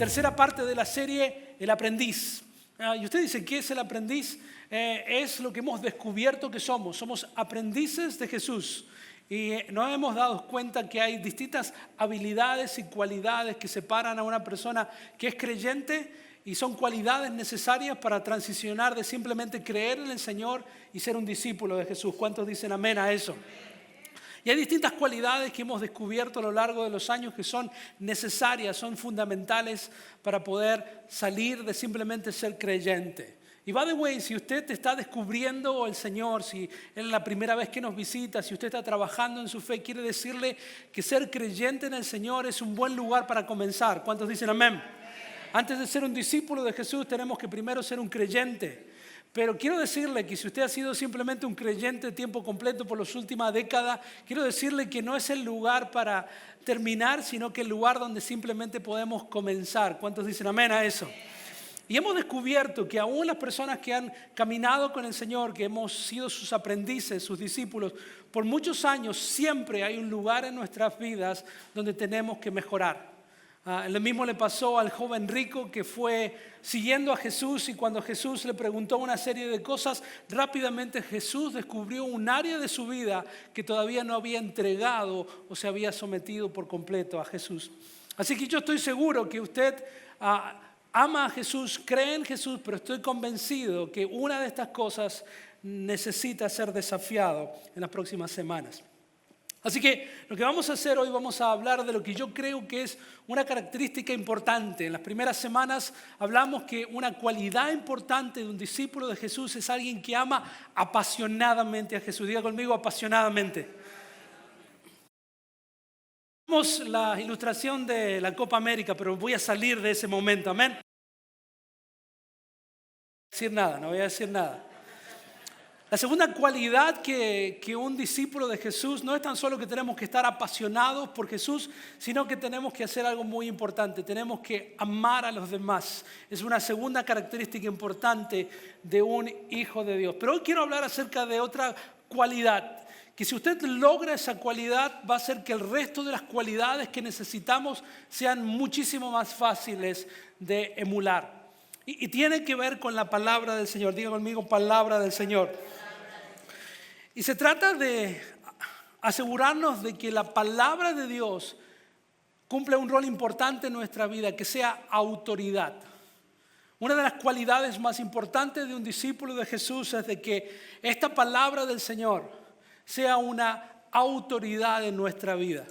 tercera parte de la serie El Aprendiz. Y usted dice, ¿qué es el aprendiz? Es lo que hemos descubierto que somos. Somos aprendices de Jesús. Y nos hemos dado cuenta que hay distintas habilidades y cualidades que separan a una persona que es creyente y son cualidades necesarias para transicionar de simplemente creer en el Señor y ser un discípulo de Jesús. ¿Cuántos dicen amén a eso? Y hay distintas cualidades que hemos descubierto a lo largo de los años que son necesarias, son fundamentales para poder salir de simplemente ser creyente. Y by the way, si usted está descubriendo el Señor, si es la primera vez que nos visita, si usted está trabajando en su fe, quiere decirle que ser creyente en el Señor es un buen lugar para comenzar. ¿Cuántos dicen amén? Antes de ser un discípulo de Jesús tenemos que primero ser un creyente. Pero quiero decirle que si usted ha sido simplemente un creyente de tiempo completo por las últimas décadas, quiero decirle que no es el lugar para terminar, sino que el lugar donde simplemente podemos comenzar. ¿Cuántos dicen amén a eso? Y hemos descubierto que aún las personas que han caminado con el Señor, que hemos sido sus aprendices, sus discípulos, por muchos años siempre hay un lugar en nuestras vidas donde tenemos que mejorar. Lo mismo le pasó al joven rico que fue siguiendo a Jesús y cuando Jesús le preguntó una serie de cosas, rápidamente Jesús descubrió un área de su vida que todavía no había entregado o se había sometido por completo a Jesús. Así que yo estoy seguro que usted ama a Jesús, cree en Jesús, pero estoy convencido que una de estas cosas necesita ser desafiado en las próximas semanas. Así que lo que vamos a hacer hoy, vamos a hablar de lo que yo creo que es una característica importante. En las primeras semanas hablamos que una cualidad importante de un discípulo de Jesús es alguien que ama apasionadamente a Jesús. Diga conmigo, apasionadamente. Vemos la ilustración de la Copa América, pero voy a salir de ese momento, amén. No voy a decir nada. La segunda cualidad que un discípulo de Jesús no es tan solo que tenemos que estar apasionados por Jesús, sino que tenemos que hacer algo muy importante. Tenemos que amar a los demás. Es una segunda característica importante de un hijo de Dios. Pero hoy quiero hablar acerca de otra cualidad, que si usted logra esa cualidad va a hacer que el resto de las cualidades que necesitamos sean muchísimo más fáciles de emular. Y tiene que ver con la palabra del Señor. Diga conmigo, palabra del Señor. Y se trata de asegurarnos de que la palabra de Dios cumple un rol importante en nuestra vida, que sea autoridad. Una de las cualidades más importantes de un discípulo de Jesús es de que esta palabra del Señor sea una autoridad en nuestra vida.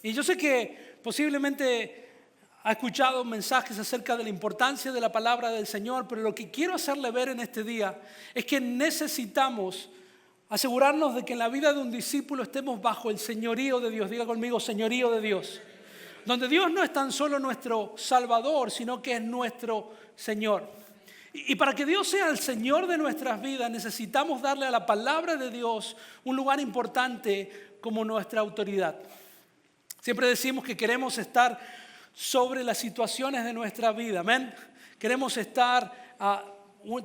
Y yo sé que posiblemente ha escuchado mensajes acerca de la importancia de la palabra del Señor, pero lo que quiero hacerle ver en este día es que necesitamos asegurarnos de que en la vida de un discípulo estemos bajo el señorío de Dios. Diga conmigo, señorío de Dios. Donde Dios no es tan solo nuestro Salvador, sino que es nuestro Señor. Y para que Dios sea el Señor de nuestras vidas, necesitamos darle a la palabra de Dios un lugar importante como nuestra autoridad. Siempre decimos que queremos estar sobre las situaciones de nuestra vida, amén. Queremos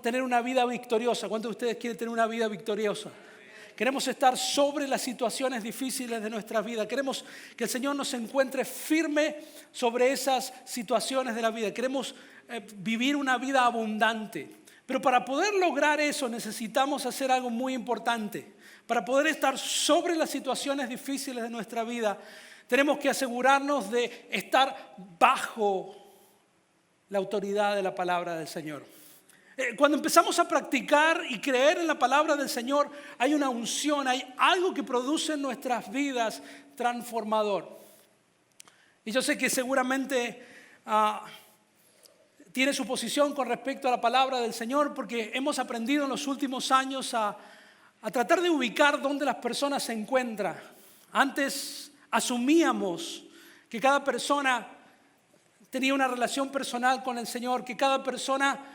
tener una vida victoriosa. ¿Cuántos de ustedes quieren tener una vida victoriosa? Queremos estar sobre las situaciones difíciles de nuestra vida. Queremos que el Señor nos encuentre firme sobre esas situaciones de la vida. Queremos vivir una vida abundante. Pero para poder lograr eso necesitamos hacer algo muy importante. Para poder estar sobre las situaciones difíciles de nuestra vida, tenemos que asegurarnos de estar bajo la autoridad de la palabra del Señor. Cuando empezamos a practicar y creer en la palabra del Señor, hay una unción, hay algo que produce en nuestras vidas transformador. Y yo sé que seguramente tiene su posición con respecto a la palabra del Señor, porque hemos aprendido en los últimos años a tratar de ubicar dónde las personas se encuentran. Antes asumíamos que cada persona tenía una relación personal con el Señor, que cada persona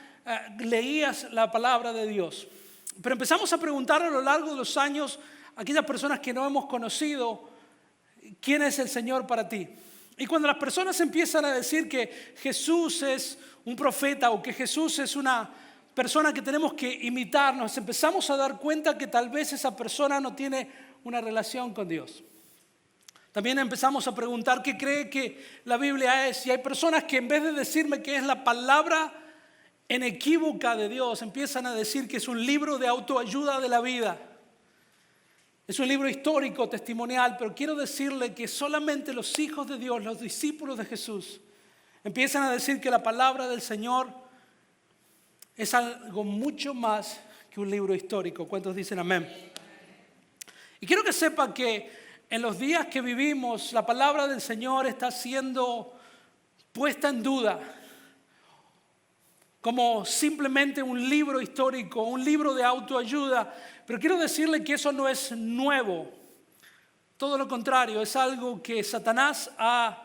leía la palabra de Dios. Pero empezamos a preguntar a lo largo de los años a aquellas personas que no hemos conocido, ¿quién es el Señor para ti? Y cuando las personas empiezan a decir que Jesús es un profeta o que Jesús es una persona que tenemos que imitar, nos empezamos a dar cuenta que tal vez esa persona no tiene una relación con Dios. También empezamos a preguntar qué cree que la Biblia es. Y hay personas que en vez de decirme que es la palabra inequívoca de Dios, empiezan a decir que es un libro de autoayuda de la vida. Es un libro histórico, testimonial, pero quiero decirle que solamente los hijos de Dios, los discípulos de Jesús, empiezan a decir que la palabra del Señor es algo mucho más que un libro histórico. ¿Cuántos dicen amén? Y quiero que sepa que en los días que vivimos, la palabra del Señor está siendo puesta en duda como simplemente un libro histórico, un libro de autoayuda. Pero quiero decirle que eso no es nuevo. Todo lo contrario, es algo que Satanás ha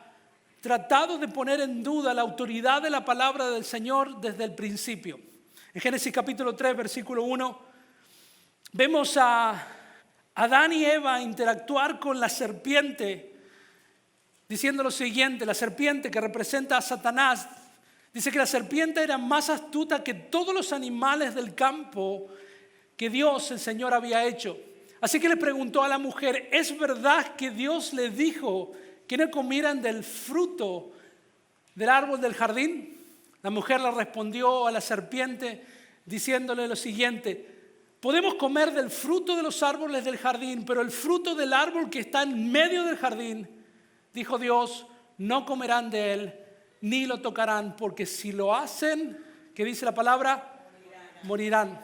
tratado de poner en duda la autoridad de la palabra del Señor desde el principio. En Génesis capítulo 3, versículo 1, vemos a Adán y Eva interactuar con la serpiente, diciendo lo siguiente: la serpiente, que representa a Satanás, dice que la serpiente era más astuta que todos los animales del campo que Dios, el Señor, había hecho. Así que le preguntó a la mujer: ¿es verdad que Dios le dijo que no comieran del fruto del árbol del jardín? La mujer le respondió a la serpiente diciéndole lo siguiente: podemos comer del fruto de los árboles del jardín, pero el fruto del árbol que está en medio del jardín, dijo Dios, no comerán de él, ni lo tocarán, porque si lo hacen, ¿qué dice la palabra? Morirán.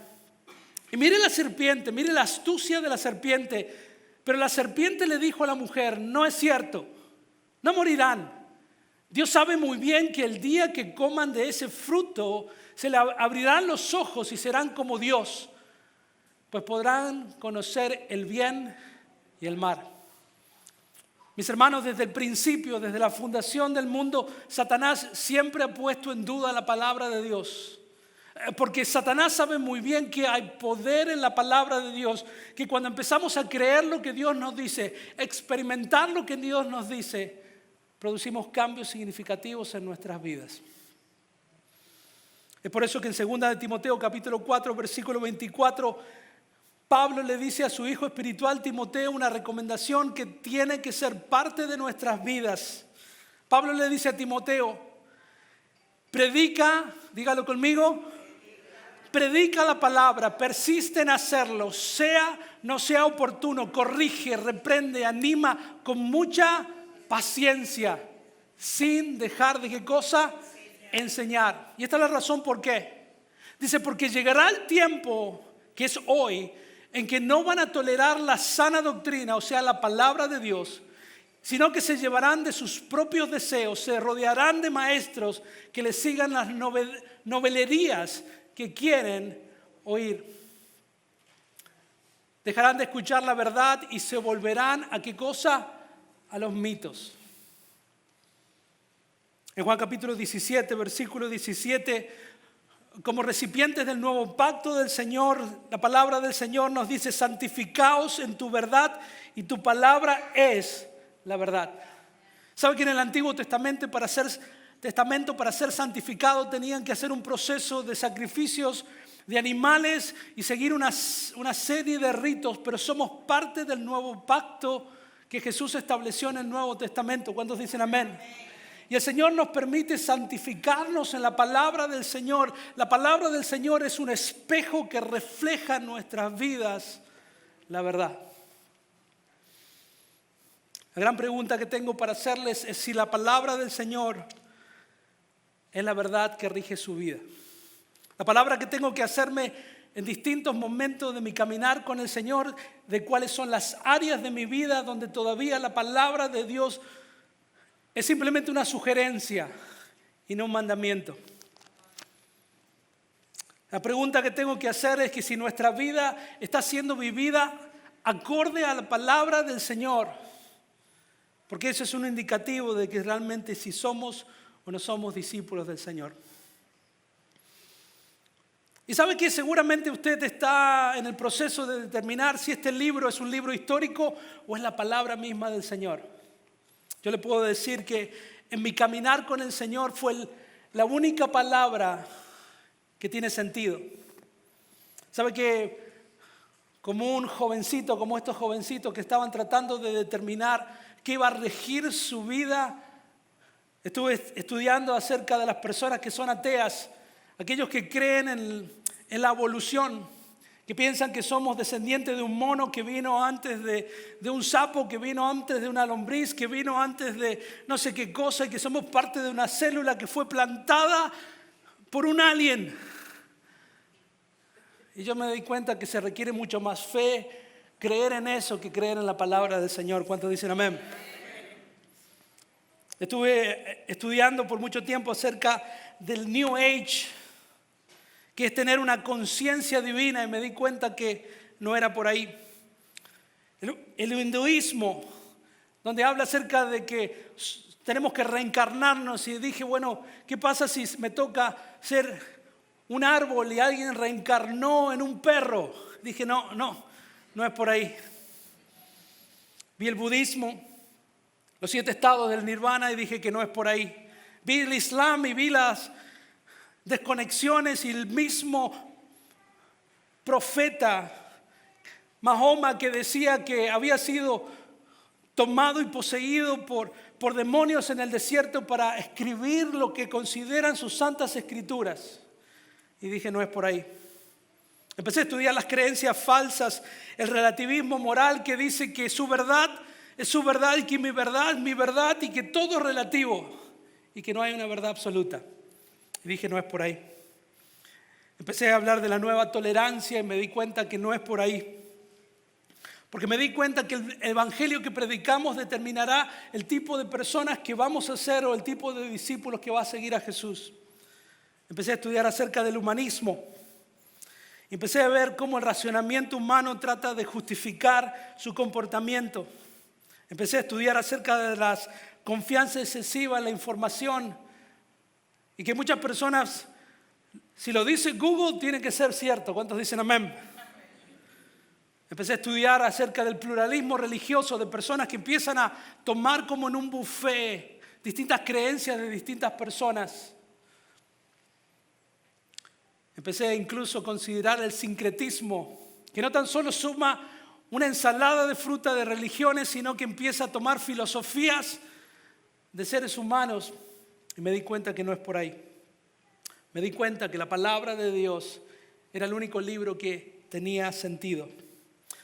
Y mire la serpiente, mire la astucia de la serpiente. Pero la serpiente le dijo a la mujer: no es cierto, no morirán. Dios sabe muy bien que el día que coman de ese fruto, se le abrirán los ojos y serán como Dios, pues podrán conocer el bien y el mal. Mis hermanos, desde el principio, desde la fundación del mundo, Satanás siempre ha puesto en duda la palabra de Dios. Porque Satanás sabe muy bien que hay poder en la palabra de Dios, que cuando empezamos a creer lo que Dios nos dice, experimentar lo que Dios nos dice, producimos cambios significativos en nuestras vidas. Es por eso que en 2 de Timoteo capítulo 4, versículo 24, Pablo le dice a su hijo espiritual Timoteo una recomendación que tiene que ser parte de nuestras vidas. Pablo le dice a Timoteo: predica, dígalo conmigo, predica la palabra, persiste en hacerlo, no sea oportuno, corrige, reprende, anima con mucha paciencia, sin dejar de ¿qué cosa? Enseñar. Y esta es la razón por qué. Dice: porque llegará el tiempo, que es hoy, en que no van a tolerar la sana doctrina, o sea, la palabra de Dios, sino que se llevarán de sus propios deseos, se rodearán de maestros que les sigan las novelerías que quieren oír. Dejarán de escuchar la verdad y se volverán ¿a qué cosa? A los mitos. En Juan capítulo 17, versículo 17, como recipientes del nuevo pacto del Señor, la palabra del Señor nos dice: santificaos en tu verdad y tu palabra es la verdad. ¿Sabe que en el Antiguo Testamento para ser santificado tenían que hacer un proceso de sacrificios de animales y seguir una serie de ritos? Pero somos parte del nuevo pacto que Jesús estableció en el Nuevo Testamento. ¿Cuántos dicen amén? Y el Señor nos permite santificarnos en la palabra del Señor. La palabra del Señor es un espejo que refleja en nuestras vidas la verdad. La gran pregunta que tengo para hacerles es si la palabra del Señor es la verdad que rige su vida. La palabra que tengo que hacerme en distintos momentos de mi caminar con el Señor, de cuáles son las áreas de mi vida donde todavía la palabra de Dios es simplemente una sugerencia y no un mandamiento. La pregunta que tengo que hacer es que si nuestra vida está siendo vivida acorde a la palabra del Señor, porque eso es un indicativo de que realmente si somos o no somos discípulos del Señor. Y sabe que seguramente usted está en el proceso de determinar si este libro es un libro histórico o es la palabra misma del Señor. Yo le puedo decir que en mi caminar con el Señor fue la única palabra que tiene sentido. ¿Sabe que como un jovencito, como estos jovencitos que estaban tratando de determinar que iba a regir su vida. Estuve estudiando acerca de las personas que son ateas, aquellos que creen en la evolución, que piensan que somos descendientes de un mono que vino antes de un sapo, que vino antes de una lombriz, que vino antes de no sé qué cosa, y que somos parte de una célula que fue plantada por un alien. Y yo me di cuenta que se requiere mucho más fe, creer en eso, que creer en la palabra del Señor. ¿Cuántos dicen amén? Estuve estudiando por mucho tiempo acerca del New Age, que es tener una conciencia divina, y me di cuenta que no era por ahí. El hinduismo, donde habla acerca de que tenemos que reencarnarnos, y dije, bueno, ¿qué pasa si me toca ser un árbol y alguien reencarnó en un perro? Dije, no es por ahí. Vi el budismo, los 7 estados del nirvana, y dije que no es por ahí. Vi el islam y vi las desconexiones, y el mismo profeta Mahoma, que decía que había sido tomado y poseído por demonios en el desierto para escribir lo que consideran sus santas escrituras. Y dije, no es por ahí. Empecé a estudiar las creencias falsas, el relativismo moral que dice que su verdad es su verdad y que mi verdad es mi verdad y que todo es relativo y que no hay una verdad absoluta. Y dije, no es por ahí. Empecé a hablar de la nueva tolerancia y me di cuenta que no es por ahí. Porque me di cuenta que el evangelio que predicamos determinará el tipo de personas que vamos a ser o el tipo de discípulos que va a seguir a Jesús. Empecé a estudiar acerca del humanismo. Empecé a ver cómo el racionamiento humano trata de justificar su comportamiento. Empecé a estudiar acerca de la confianza excesiva en la información y que muchas personas, si lo dice Google, tiene que ser cierto. ¿Cuántos dicen amén? Empecé a estudiar acerca del pluralismo religioso, de personas que empiezan a tomar como en un buffet distintas creencias de distintas personas. Empecé incluso a considerar el sincretismo, que no tan solo suma una ensalada de fruta de religiones, sino que empieza a tomar filosofías de seres humanos. Y me di cuenta que no es por ahí. Me di cuenta que la palabra de Dios era el único libro que tenía sentido.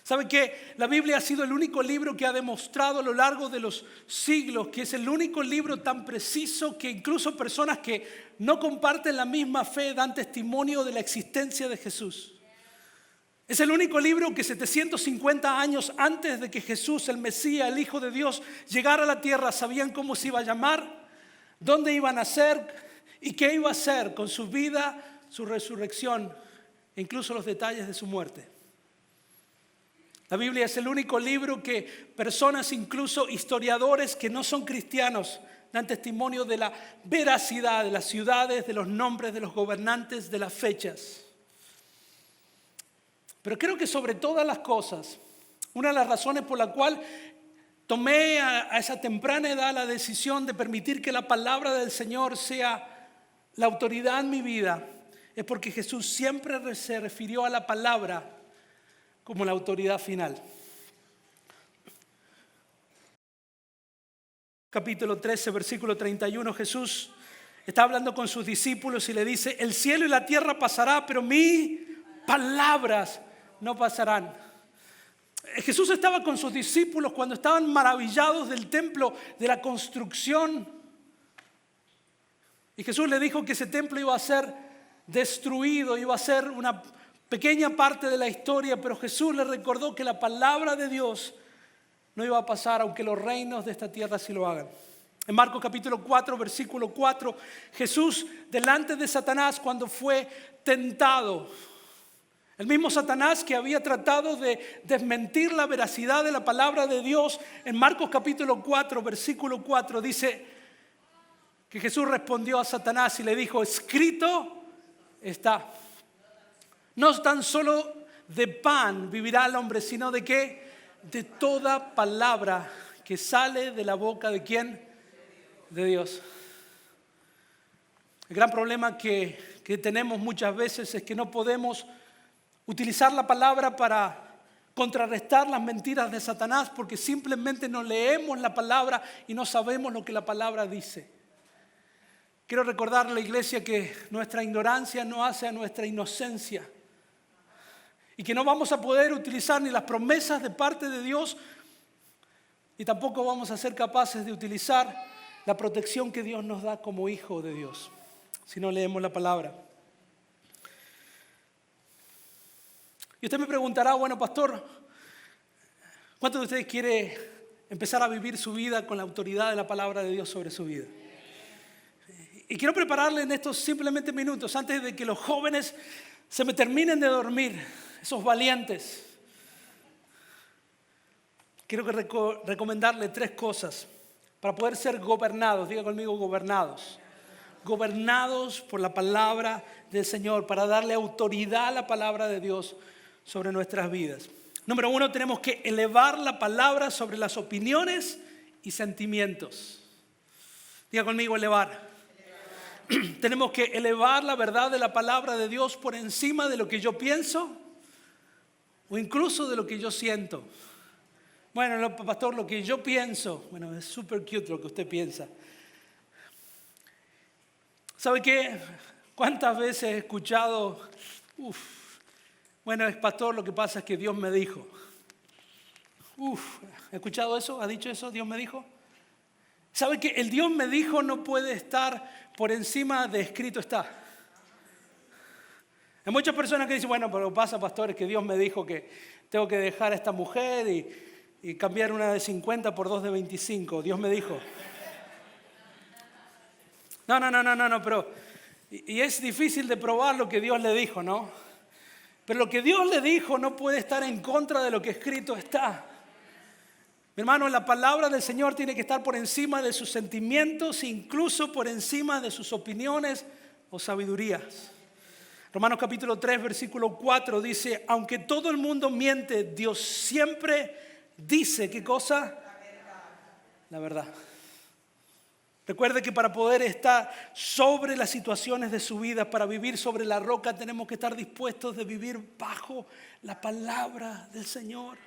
¿Saben qué? La Biblia ha sido el único libro que ha demostrado a lo largo de los siglos que es el único libro tan preciso que incluso personas que no comparten la misma fe dan testimonio de la existencia de Jesús. Es el único libro que 750 años antes de que Jesús, el Mesías, el Hijo de Dios, llegara a la tierra, sabían cómo se iba a llamar, dónde iba a nacer y qué iba a hacer con su vida, su resurrección e incluso los detalles de su muerte. La Biblia es el único libro que personas, incluso historiadores que no son cristianos, dan testimonio de la veracidad de las ciudades, de los nombres de los gobernantes, de las fechas. Pero creo que sobre todas las cosas, una de las razones por la cual tomé a esa temprana edad la decisión de permitir que la palabra del Señor sea la autoridad en mi vida, es porque Jesús siempre se refirió a la palabra como la autoridad final. Capítulo 13, versículo 31, Jesús está hablando con sus discípulos y le dice, el cielo y la tierra pasará, pero mis palabras no pasarán. Jesús estaba con sus discípulos cuando estaban maravillados del templo, de la construcción. Y Jesús le dijo que ese templo iba a ser destruido, iba a ser una pequeña parte de la historia, pero Jesús le recordó que la palabra de Dios no iba a pasar, aunque los reinos de esta tierra sí lo hagan. En Marcos capítulo 4, versículo 4, Jesús delante de Satanás cuando fue tentado, el mismo Satanás que había tratado de desmentir la veracidad de la palabra de Dios, en Marcos capítulo 4, versículo 4, dice que Jesús respondió a Satanás y le dijo, escrito está. No tan solo de pan vivirá el hombre, sino de qué? De toda palabra que sale de la boca de ¿quién? De Dios. El gran problema que tenemos muchas veces es que no podemos utilizar la palabra para contrarrestar las mentiras de Satanás porque simplemente no leemos la palabra y no sabemos lo que la palabra dice. Quiero recordarle a la iglesia que nuestra ignorancia no hace a nuestra inocencia y que no vamos a poder utilizar ni las promesas de parte de Dios y tampoco vamos a ser capaces de utilizar la protección que Dios nos da como hijo de Dios si no leemos la palabra. Y usted me preguntará, bueno, pastor, ¿cuántos de ustedes quiere empezar a vivir su vida con la autoridad de la palabra de Dios sobre su vida? Y quiero prepararle en estos simplemente minutos, antes de que los jóvenes se me terminen de dormir, esos valientes. Quiero recomendarle 3 cosas para poder ser gobernados. Diga conmigo, gobernados. Gobernados por la palabra del Señor, para darle autoridad a la palabra de Dios sobre nuestras vidas. Número 1, tenemos que elevar la palabra sobre las opiniones y sentimientos. Diga conmigo, elevar. Tenemos que elevar la verdad de la palabra de Dios por encima de lo que yo pienso o incluso de lo que yo siento. Bueno, pastor, lo que yo pienso, bueno, es súper cute lo que usted piensa. ¿Sabe qué? ¿Cuántas veces he escuchado, bueno, pastor, lo que pasa es que Dios me dijo? ¿He escuchado eso? ¿Ha dicho eso? ¿Dios me dijo? ¿Sabe que el Dios me dijo no puede estar por encima de escrito está? Hay muchas personas que dicen, bueno, pero lo que pasa, pastor, es que Dios me dijo que tengo que dejar a esta mujer y cambiar una de 50 por 2 de 25. Dios me dijo. No, pero y es difícil de probar lo que Dios le dijo, ¿no? Pero lo que Dios le dijo no puede estar en contra de lo que escrito está. Mi hermano, la palabra del Señor tiene que estar por encima de sus sentimientos, incluso por encima de sus opiniones o sabidurías. Romanos capítulo 3, versículo 4 dice, aunque todo el mundo miente, Dios siempre dice, ¿qué cosa? La verdad. Recuerde que para poder estar sobre las situaciones de su vida, para vivir sobre la roca, tenemos que estar dispuestos de vivir bajo la palabra del Señor.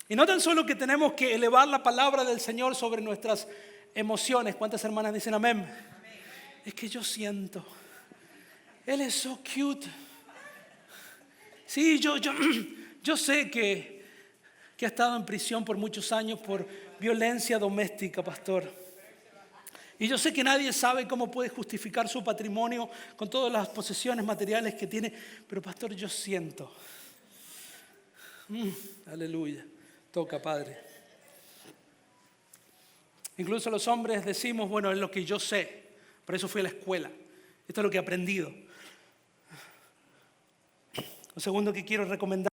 Y no tan solo que tenemos que elevar la palabra del Señor sobre nuestras emociones. ¿Cuántas hermanas dicen amén? Es que yo siento, Él es so cute. Sí, yo sé que ha estado en prisión por muchos años por violencia doméstica, pastor. Y yo sé que nadie sabe cómo puede justificar su patrimonio con todas las posesiones materiales que tiene. Pero pastor, yo siento. Aleluya. Toca, Padre. Incluso los hombres decimos, bueno, es lo que yo sé. Por eso fui a la escuela. Esto es lo que he aprendido. Lo segundo que quiero recomendar.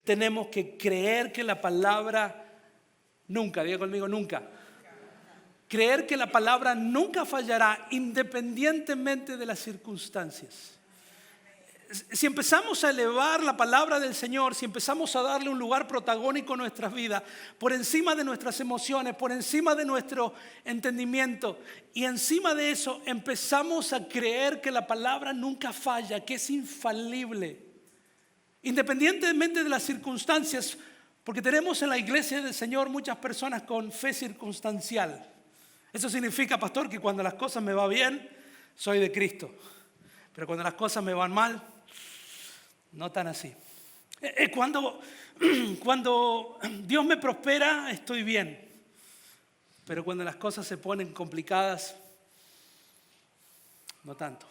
Tenemos que creer que la palabra nunca, diga conmigo, nunca. Creer que la palabra nunca fallará independientemente de las circunstancias. Si empezamos a elevar la palabra del Señor, si empezamos a darle un lugar protagónico en nuestras vidas, por encima de nuestras emociones, por encima de nuestro entendimiento, y encima de eso empezamos a creer que la palabra nunca falla, que es infalible, independientemente de las circunstancias, porque tenemos en la iglesia del Señor muchas personas con fe circunstancial. Eso significa, pastor, que cuando las cosas me van bien, soy de Cristo. Pero cuando las cosas me van mal, no tan así. Cuando Dios me prospera, estoy bien. Pero cuando las cosas se ponen complicadas, no tanto.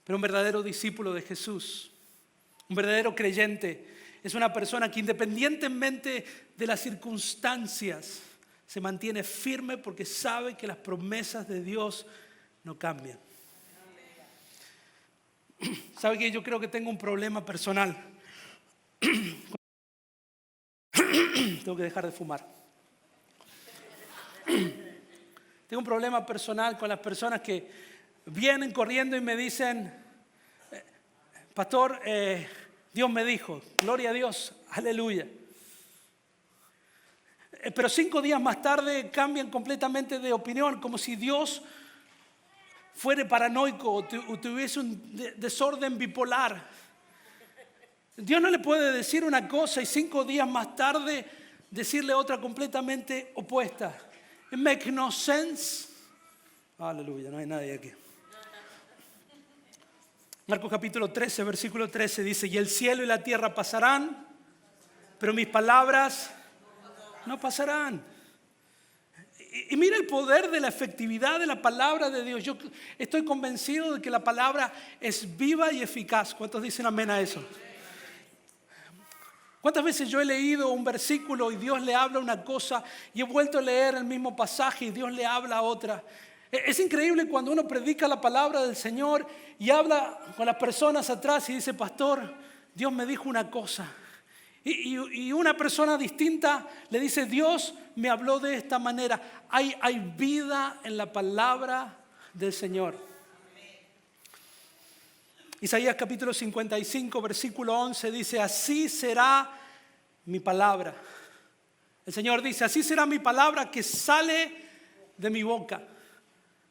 Pero un verdadero discípulo de Jesús, un verdadero creyente, es una persona que independientemente de las circunstancias, se mantiene firme porque sabe que las promesas de Dios no cambian. ¿Sabe que yo creo que tengo un problema personal? Tengo que dejar de fumar. Tengo un problema personal con las personas que vienen corriendo y me dicen, pastor, Dios me dijo, gloria a Dios, aleluya. Pero 5 días más tarde cambian completamente de opinión, como si Dios fuera paranoico o tuviese un desorden bipolar. Dios no le puede decir una cosa y 5 días más tarde decirle otra completamente opuesta. It makes no sense. Aleluya, no hay nadie aquí. Marcos capítulo 13, versículo 13 dice, y el cielo y la tierra pasarán, pero mis palabras no pasarán. Y mira el poder de la efectividad de la palabra de Dios. Yo estoy convencido de que la palabra es viva y eficaz. ¿Cuántos dicen amén a eso? ¿Cuántas veces yo he leído un versículo y Dios le habla una cosa y he vuelto a leer el mismo pasaje y Dios le habla otra? Es increíble cuando uno predica la palabra del Señor y habla con las personas atrás y dice, pastor, Dios me dijo una cosa. Y una persona distinta le dice, Dios me habló de esta manera. Hay vida en la palabra del Señor. Isaías capítulo 55, versículo 11 dice, así será mi palabra. El Señor dice, así será mi palabra que sale de mi boca.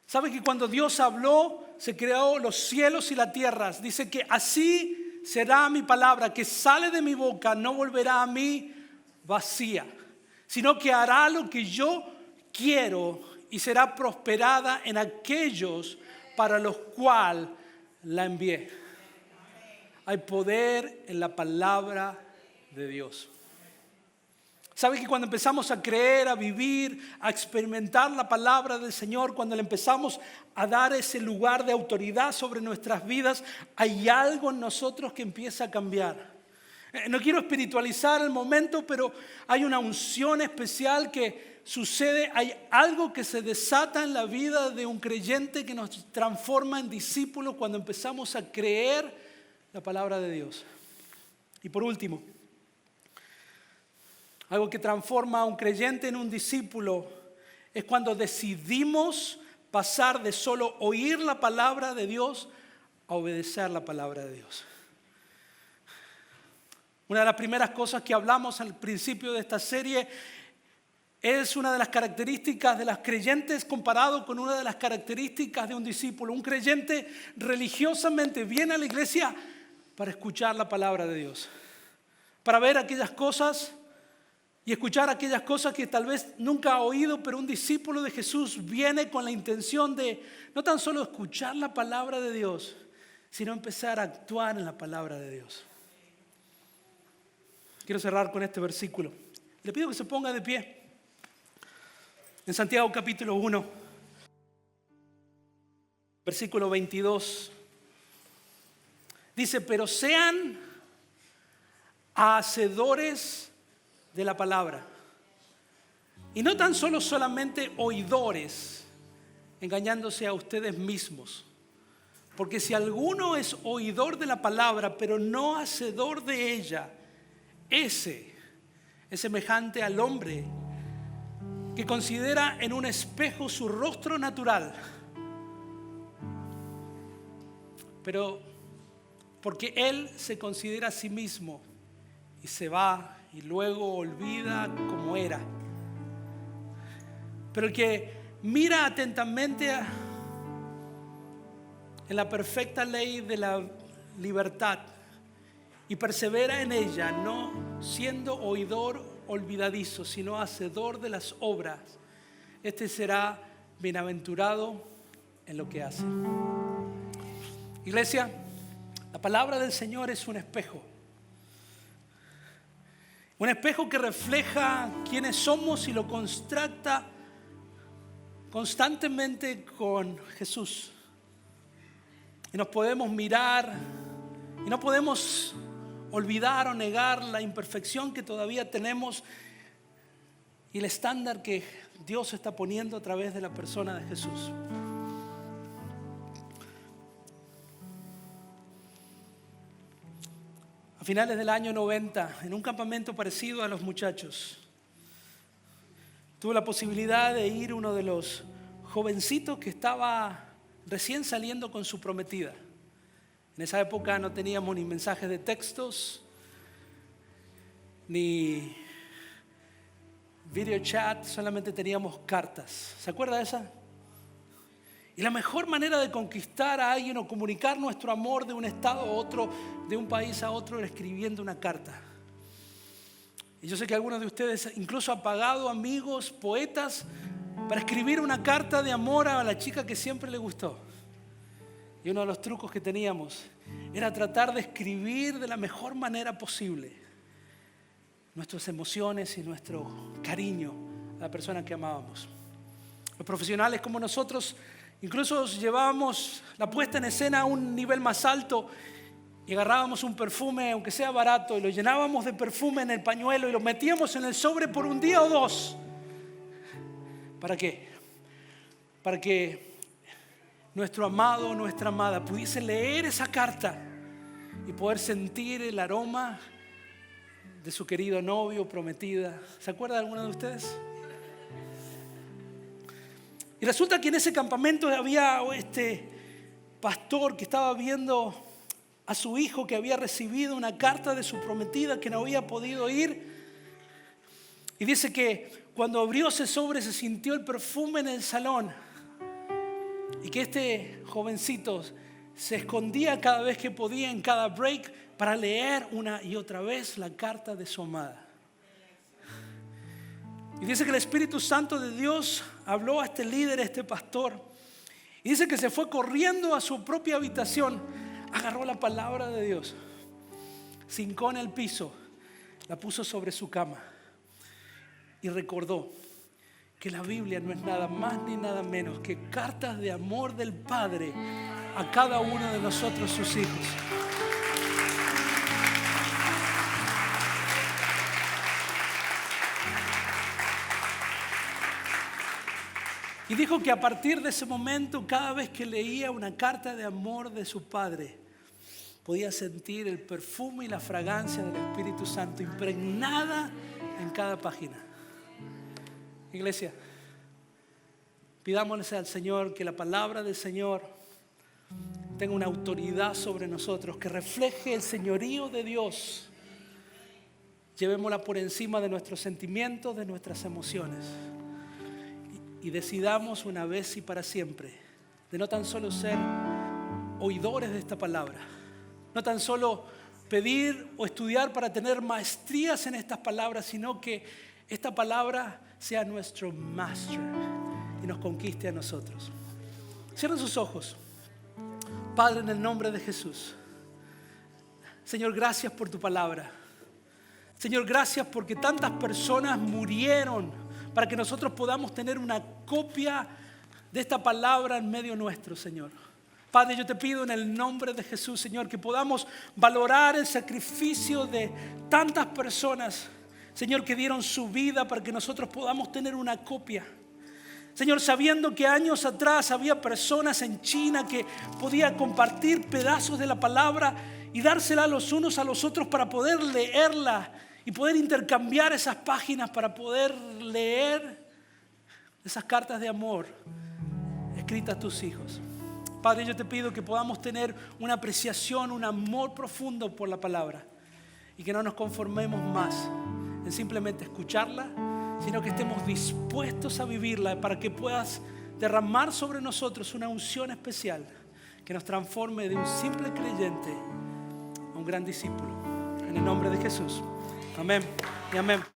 ¿Sabe que cuando Dios habló, se creó los cielos y la tierra? Dice que así será mi palabra que sale de mi boca, no volverá a mí vacía, sino que hará lo que yo quiero y será prosperada en aquellos para los cuales la envié. Hay poder en la palabra de Dios. ¿Sabe que cuando empezamos a creer, a vivir, a experimentar la palabra del Señor, cuando le empezamos a dar ese lugar de autoridad sobre nuestras vidas, hay algo en nosotros que empieza a cambiar? No quiero espiritualizar el momento, pero hay una unción especial que sucede, hay algo que se desata en la vida de un creyente que nos transforma en discípulos cuando empezamos a creer la palabra de Dios. Y por último, algo que transforma a un creyente en un discípulo es cuando decidimos pasar de solo oír la palabra de Dios a obedecer la palabra de Dios. Una de las primeras cosas que hablamos al principio de esta serie es una de las características de las creyentes comparado con una de las características de un discípulo. Un creyente religiosamente viene a la iglesia para escuchar la palabra de Dios, para ver aquellas cosas y escuchar aquellas cosas que tal vez nunca ha oído, pero un discípulo de Jesús viene con la intención de no tan solo escuchar la palabra de Dios, sino empezar a actuar en la palabra de Dios. Quiero cerrar con este versículo. Le pido que se ponga de pie. En Santiago capítulo 1, versículo 22, dice, pero sean hacedores de la palabra y no tan solo solamente oidores, engañándose a ustedes mismos. Porque si alguno es oidor de la palabra, pero no hacedor de ella, ese es semejante al hombre que considera en un espejo su rostro natural, pero porque él se considera a sí mismo y se va y luego olvida cómo era. Pero el que mira atentamente en la perfecta ley de la libertad y persevera en ella, no siendo oidor olvidadizo, sino hacedor de las obras, este será bienaventurado en lo que hace. Iglesia, la palabra del Señor es un espejo. Un espejo que refleja quiénes somos y lo contrasta constantemente con Jesús. Y nos podemos mirar y no podemos olvidar o negar la imperfección que todavía tenemos y el estándar que Dios está poniendo a través de la persona de Jesús. A finales del año 90, en un campamento parecido a los muchachos, tuve la posibilidad de ir uno de los jovencitos que estaba recién saliendo con su prometida. En esa época no teníamos ni mensajes de textos, ni video chat, solamente teníamos cartas. ¿Se acuerda de esa? Y la mejor manera de conquistar a alguien o comunicar nuestro amor de un estado a otro, de un país a otro, era escribiendo una carta. Y yo sé que algunos de ustedes incluso han pagado amigos, poetas, para escribir una carta de amor a la chica que siempre le gustó. Y uno de los trucos que teníamos era tratar de escribir de la mejor manera posible nuestras emociones y nuestro cariño a la persona que amábamos. Los profesionales como nosotros incluso llevábamos la puesta en escena a un nivel más alto y agarrábamos un perfume, aunque sea barato, y lo llenábamos de perfume en el pañuelo y lo metíamos en el sobre por un día o dos. ¿Para qué? Para que nuestro amado o nuestra amada pudiese leer esa carta y poder sentir el aroma de su querido novio, prometida. ¿Se acuerda de alguno de ustedes? Y resulta que en ese campamento había este pastor que estaba viendo a su hijo que había recibido una carta de su prometida que no había podido ir. Y dice que cuando abrió ese sobre se sintió el perfume en el salón. Y que este jovencito se escondía cada vez que podía en cada break para leer una y otra vez la carta de su amada. Y dice que el Espíritu Santo de Dios habló a este líder, a este pastor. Y dice que se fue corriendo a su propia habitación, agarró la palabra de Dios, se hincó en el piso, la puso sobre su cama y recordó que la Biblia no es nada más ni nada menos que cartas de amor del Padre a cada uno de nosotros, sus hijos. Y dijo que a partir de ese momento, cada vez que leía una carta de amor de su padre, podía sentir el perfume y la fragancia del Espíritu Santo impregnada en cada página. Iglesia, pidámosle al Señor que la palabra del Señor tenga una autoridad sobre nosotros, que refleje el señorío de Dios. Llevémosla por encima de nuestros sentimientos, de nuestras emociones. Y decidamos una vez y para siempre de no tan solo ser oidores de esta palabra, no tan solo pedir o estudiar para tener maestrías en estas palabras, sino que esta palabra sea nuestro master y nos conquiste a nosotros. Cierren sus ojos. Padre, en el nombre de Jesús, Señor, gracias por tu palabra. Señor, gracias porque tantas personas murieron para que nosotros podamos tener una copia de esta palabra en medio nuestro, Señor. Padre, yo te pido en el nombre de Jesús, Señor, que podamos valorar el sacrificio de tantas personas, Señor, que dieron su vida para que nosotros podamos tener una copia. Señor, sabiendo que años atrás había personas en China que podían compartir pedazos de la palabra y dársela los unos a los otros para poder leerla y poder intercambiar esas páginas para poder leer esas cartas de amor escritas a tus hijos. Padre, yo te pido que podamos tener una apreciación, un amor profundo por la palabra y que no nos conformemos más en simplemente escucharla, sino que estemos dispuestos a vivirla para que puedas derramar sobre nosotros una unción especial que nos transforme de un simple creyente a un gran discípulo. En el nombre de Jesús. Amén y amén.